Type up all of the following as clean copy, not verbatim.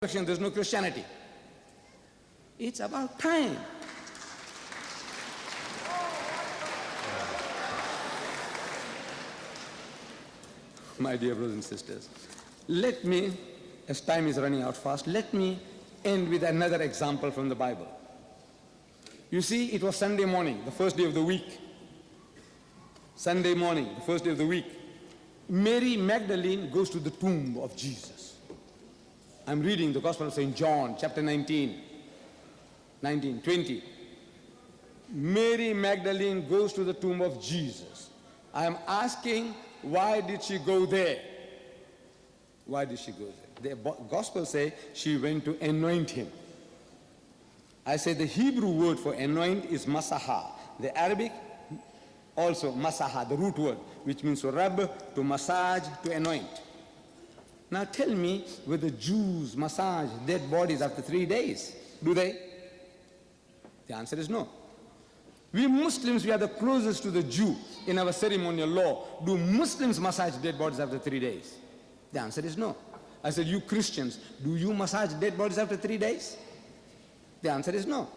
there's no Christianity. It's about time. My dear brothers and sisters, let me, as time is running out fast, let me end with another example from the Bible. You see, it was Sunday morning, the first day of the week. Sunday morning, the first day of the week. Mary Magdalene goes to the tomb of Jesus. I'm reading the Gospel of St. John, chapter 19, 20. Mary Magdalene goes to the tomb of Jesus. I am asking, why did she go there? Why did she go there? The Gospel says she went to anoint him. I say the Hebrew word for anoint is masaha. The Arabic also masaha, the root word, which means to rub, to massage, to anoint. Now tell me, whether Jews massage dead bodies after 3 days? Do they? The answer is no. We Muslims, we are the closest to the Jew in our ceremonial law. Do Muslims massage dead bodies after 3 days? The answer is no. I said, you Christians, do you massage dead bodies after 3 days? The answer is no.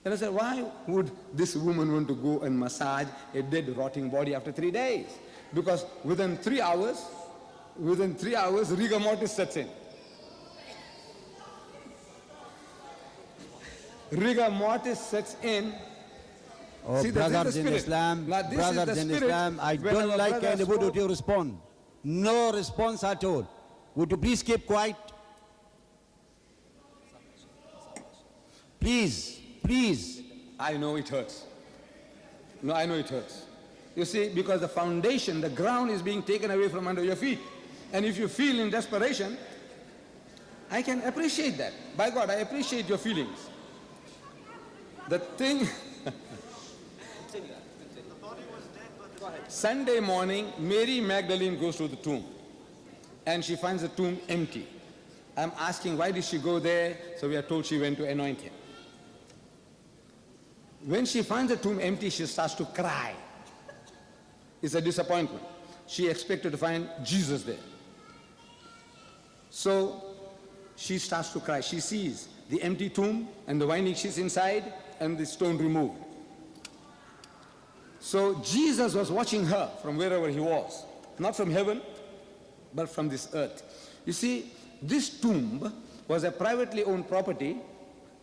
Then I said, why would this woman want to go and massage a dead, rotting body after 3 days? Because within 3 hours, rigor mortis sets in. Rigor mortis sets in. Oh, see, brothers in Islam, I don't like anybody to respond. No response at all. Would you please keep quiet? Please, please. I know it hurts. No, I know it hurts. You see, because the foundation, the ground is being taken away from under your feet. And if you feel in desperation, I can appreciate that. By God, I appreciate your feelings. The thing... Sunday morning, Mary Magdalene goes to the tomb. And she finds the tomb empty. I'm asking, why did she go there? So we are told she went to anoint him. When she finds the tomb empty, she starts to cry. It's a disappointment. She expected to find Jesus there. So she starts to cry. She sees the empty tomb and the winding sheets inside and the stone removed. So Jesus was watching her from wherever he was. Not from heaven, but from this earth. You see, this tomb was a privately owned property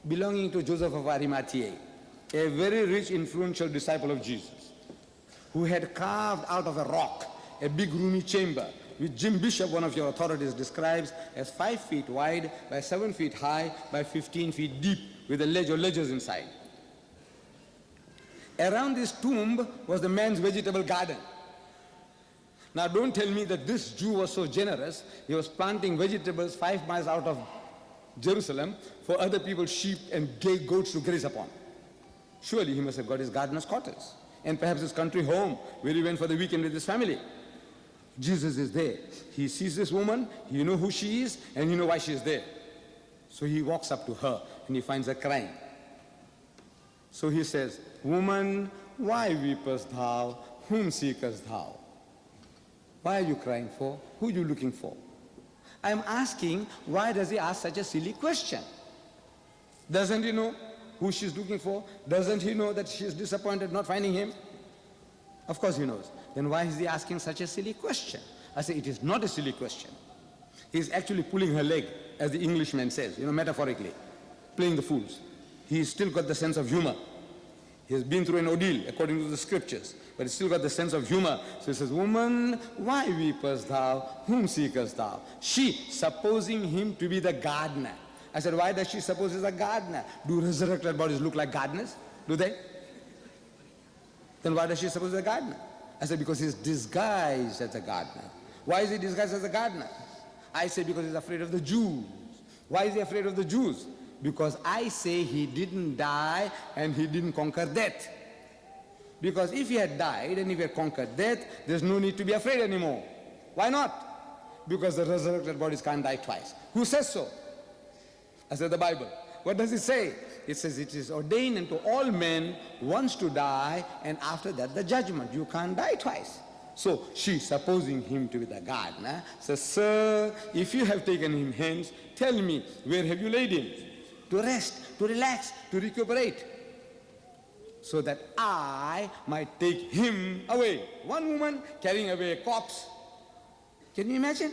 belonging to Joseph of Arimathea, a very rich, influential disciple of Jesus, who had carved out of a rock a big roomy chamber, which Jim Bishop, one of your authorities, describes as 5 feet wide by 7 feet high by 15 feet deep, with a ledge or ledges inside. Around this tomb was the man's vegetable garden. Now don't tell me that this Jew was so generous, he was planting vegetables 5 miles out of Jerusalem for other people's sheep and goats to graze upon. Surely he must have got his gardener's quarters, and perhaps his country home, where he went for the weekend with his family. Jesus is there. He sees this woman, he knows who she is, and he knows why she is there. So he walks up to her, and he finds her crying. So he says, "Woman, why weepest thou? Whom seekest thou?" Why are you crying for? Who are you looking for? I am asking, why does he ask such a silly question? Doesn't he know who she's looking for? Doesn't he know that she's disappointed not finding him? Of course he knows. Then why is he asking such a silly question? I say it is not a silly question. He's actually pulling her leg, as the Englishman says, metaphorically, playing the fools. He's still got the sense of humor. He has been through an ordeal, according to the scriptures, but he's still got the sense of humor. So he says, "Woman, why weepest thou? Whom seekest thou?" She, supposing him to be the gardener. I said, why does she suppose he's a gardener? Do resurrected bodies look like gardeners? Do they? Then why does she suppose he's a gardener? I said, because he's disguised as a gardener. Why is he disguised as a gardener? I say, because he's afraid of the Jews. Why is he afraid of the Jews? Because I say he didn't die and he didn't conquer death. Because if he had died and if he had conquered death, there's no need to be afraid anymore. Why not? Because the resurrected bodies can't die twice. Who says so? I said, the Bible. What does it say? It says it is ordained unto all men once to die, and after that the judgment. You can't die twice. So she, supposing him to be the gardener, says, "Sir, if you have taken him hence, tell me, where have you laid him? To rest, to relax, to recuperate, so that I might take him away." One woman carrying away a corpse. Can you imagine?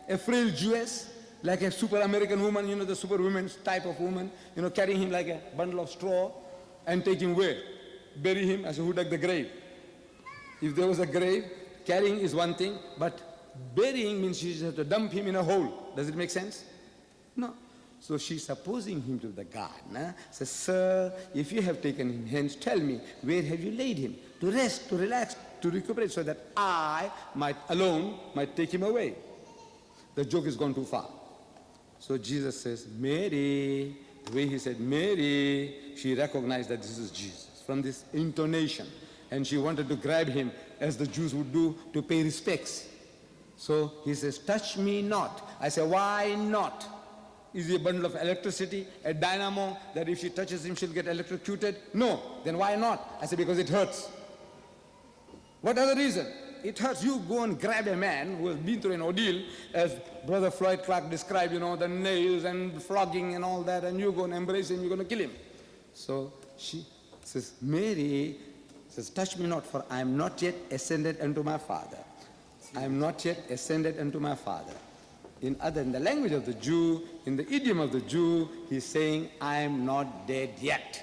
A frail Jewess, like a super American woman, you know, the superwoman type of woman, you know, carrying him like a bundle of straw and taking where? Bury him as who dug the grave. If there was a grave, carrying is one thing, but burying means she has to dump him in a hole. Does it make sense? No. So she's supposing him to the gardener, says, "Sir, if you have taken him hence, tell me, where have you laid him? To rest, to relax, to recuperate, so that I might take him away." The joke has gone too far. So Jesus says, "Mary." The way he said, "Mary," she recognized that this is Jesus from this intonation. And she wanted to grab him, as the Jews would do, to pay respects. So he says, "Touch me not." I say, "Why not? Is he a bundle of electricity, a dynamo, that if she touches him, she'll get electrocuted?" "No." "Then why not?" I say, "Because it hurts." "What other reason?" "It hurts." You go and grab a man who has been through an ordeal, as Brother Floyd described, you know, the nails and flogging and all that, and you go and embrace him, you're going to kill him. So she says, "Mary," says, "touch me not, for I am not yet ascended unto my Father." I am not yet ascended unto my Father. In the language of the Jew, in the idiom of the Jew, he's saying, "I am not dead yet."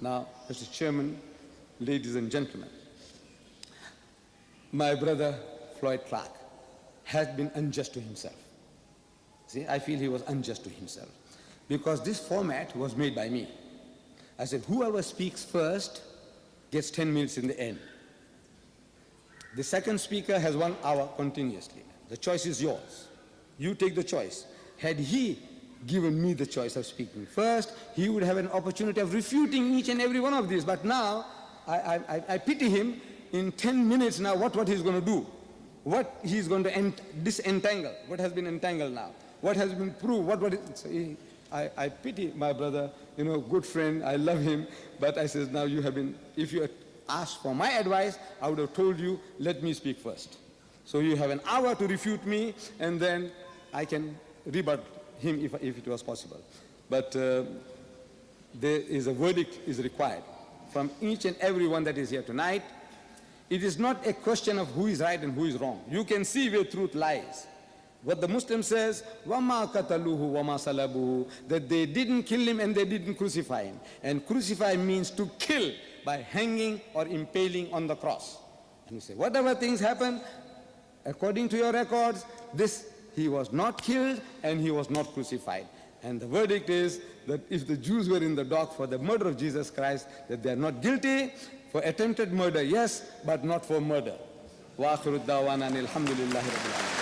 Now, Mr. Chairman, ladies and gentlemen, my brother Floyd Clark has been unjust to himself. See, I feel he was unjust to himself, because this format was made by me. I said, whoever speaks first gets 10 minutes in the end. The second speaker has 1 hour continuously. The choice is yours. You take the choice. Had he given me the choice of speaking first, he would have an opportunity of refuting each and every one of these. But now, I pity him. In 10 minutes now, what he's going to do? What he's going to disentangle? What has been entangled now? What has been proved? I pity my brother, you know, good friend, I love him, but I says, now you have been, if you had asked for my advice, I would have told you, let me speak first. So you have an hour to refute me, and then I can rebut him if it was possible. But there is a verdict is required from each and every one that is here tonight. It is not a question of who is right and who is wrong. You can see where truth lies. What the Muslim says, وَمَا قَتَلُوهُ وَمَا صَلَبُوهُ, that they didn't kill him and they didn't crucify him. And crucify means to kill by hanging or impaling on the cross. And you say, whatever things happen, according to your records, he was not killed and he was not crucified. And the verdict is that if the Jews were in the dock for the murder of Jesus Christ, that they are not guilty. For attempted murder, yes, but not for murder. وَآخِرُ الدَّعْوَانَا أَنِ الْحَمْدُ لِلَّهِ رَبِّ الْعَالَمِينَ.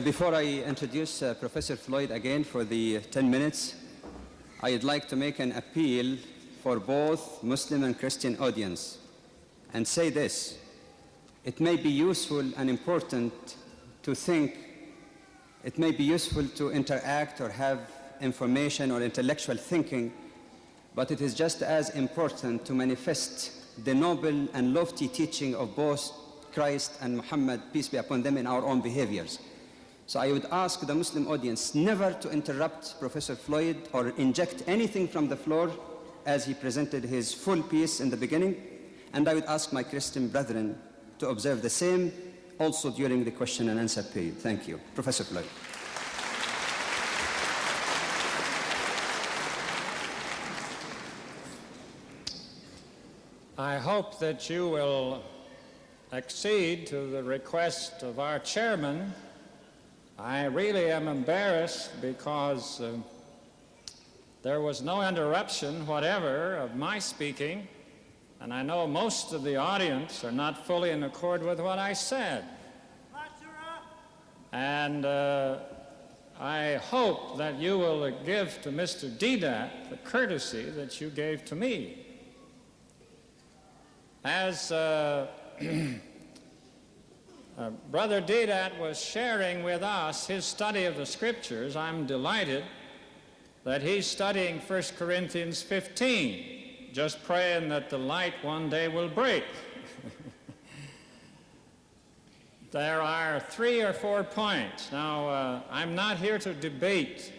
Before I introduce Professor Floyd again for the 10 minutes, I'd like to make an appeal for both Muslim and Christian audience and say this: it may be useful and important to think, it may be useful to interact or have information or intellectual thinking, but it is just as important to manifest the noble and lofty teaching of both Christ and Muhammad, peace be upon them, in our own behaviors. So I would ask the Muslim audience never to interrupt Professor Floyd or inject anything from the floor as he presented his full piece in the beginning. And I would ask my Christian brethren to observe the same also during the question and answer period. Thank you. Professor Floyd. I hope that you will accede to the request of our chairman. I really am embarrassed because there was no interruption whatever of my speaking, and I know most of the audience are not fully in accord with what I said. And I hope that you will give to Mr. Deedat the courtesy that you gave to me. As Brother Deedat was sharing with us his study of the Scriptures. I'm delighted that he's studying 1 Corinthians 15, just praying that the light one day will break. There are 3 or 4 points. Now, I'm not here to debate.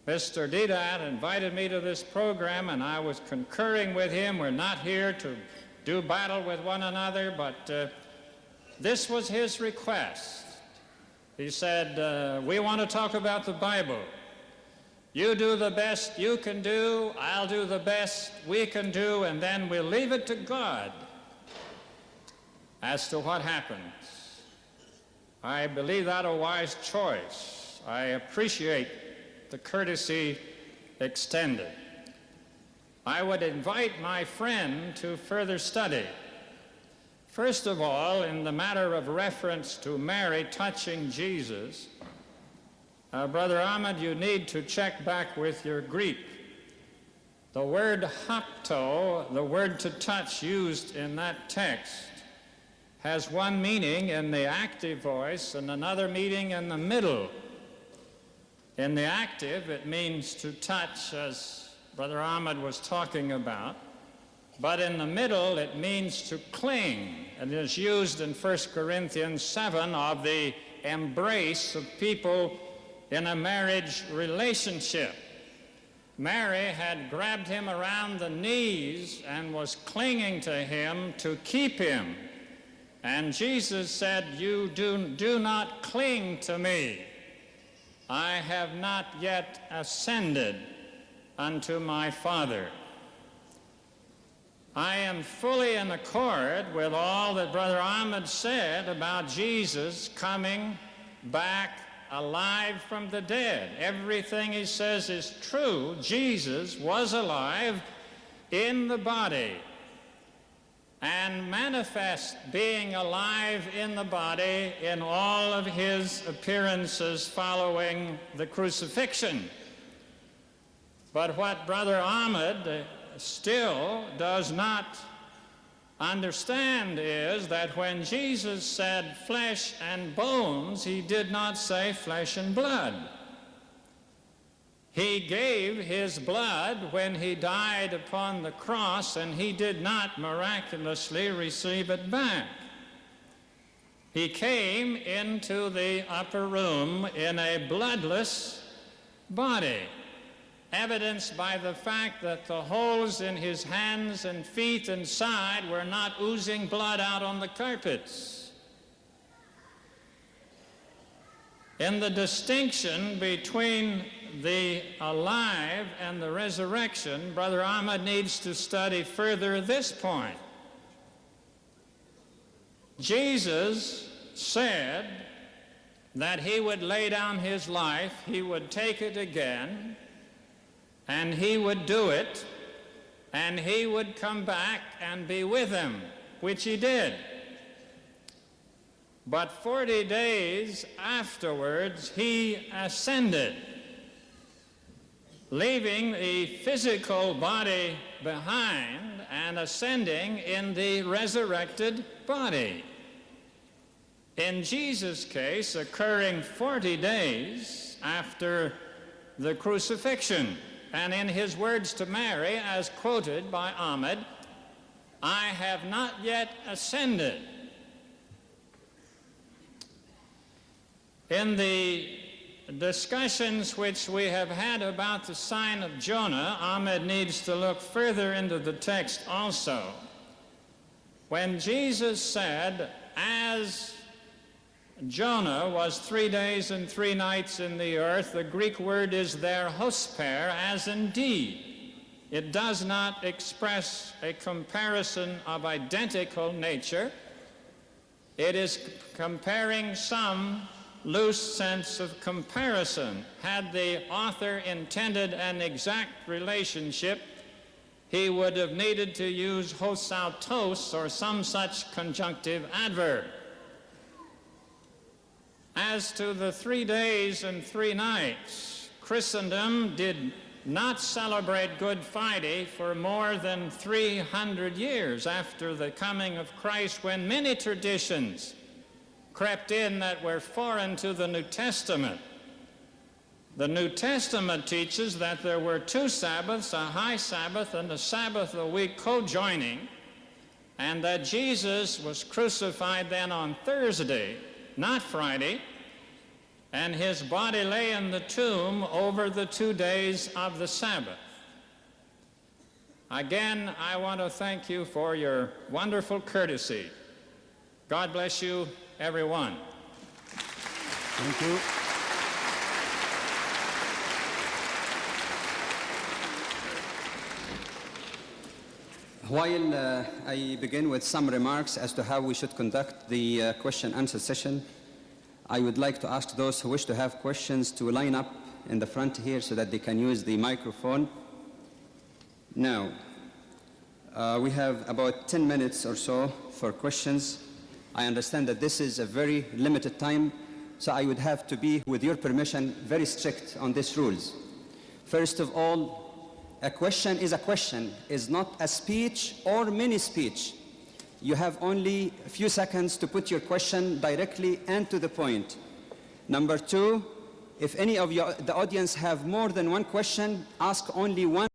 Mr. Deedat invited me to this program, and I was concurring with him. We're not here to do battle with one another, but this was his request. He said, we want to talk about the Bible. You do the best you can do, I'll do the best we can do, and then we'll leave it to God as to what happens. I believe that a wise choice. I appreciate the courtesy extended. I would invite my friend to further study. First of all, in the matter of reference to Mary touching Jesus, Brother Ahmed, you need to check back with your Greek. The word hapto, the word to touch used in that text, has one meaning in the active voice and another meaning in the middle. In the active, it means to touch, as Brother Ahmed was talking about, but in the middle, it means to cling, and is used in 1 Corinthians 7 of the embrace of people in a marriage relationship. Mary had grabbed him around the knees and was clinging to him to keep him. And Jesus said, you do not cling to me. I have not yet ascended unto my Father. I am fully in accord with all that Brother Ahmed said about Jesus coming back alive from the dead. Everything he says is true. Jesus was alive in the body, and manifest being alive in the body in all of his appearances following the crucifixion. But what Brother Ahmed still does not understand is that when Jesus said flesh and bones, he did not say flesh and blood. He gave his blood when he died upon the cross, and he did not miraculously receive it back. He came into the upper room in a bloodless body, evidenced by the fact that the holes in his hands and feet and side were not oozing blood out on the carpets. In the distinction between the alive and the resurrection, Brother Ahmed needs to study further this point. Jesus said that he would lay down his life, he would take it again, and he would do it, and he would come back and be with them, which he did. But 40 days afterwards, he ascended, leaving the physical body behind and ascending in the resurrected body. In Jesus' case, occurring 40 days after the crucifixion. And in his words to Mary, as quoted by Ahmed, I have not yet ascended. In the discussions which we have had about the sign of Jonah, Ahmed needs to look further into the text also. When Jesus said, as Jonah was 3 days and 3 nights in the earth, the Greek word is there hosper, as indeed. It does not express a comparison of identical nature. It is comparing some loose sense of comparison. Had the author intended an exact relationship, he would have needed to use hosautos or some such conjunctive adverb. As to the 3 days and 3 nights, Christendom did not celebrate Good Friday for more than 300 years after the coming of Christ, when many traditions crept in that were foreign to the New Testament. The New Testament teaches that there were two Sabbaths, a high Sabbath and a Sabbath of the week co-joining, and that Jesus was crucified then on Thursday, not Friday, and his body lay in the tomb over the 2 days of the Sabbath. Again, I want to thank you for your wonderful courtesy. God bless you, everyone. Thank you. While I begin with some remarks as to how we should conduct the question-answer session, I would like to ask those who wish to have questions to line up in the front here so that they can use the microphone. Now, we have about 10 minutes or so for questions. I understand that this is a very limited time, so I would have to be, with your permission, very strict on these rules. First of all, a question, is not a speech or mini-speech. You have only a few seconds to put your question directly and to the point. Number two, if any of the audience have more than one question, ask only one.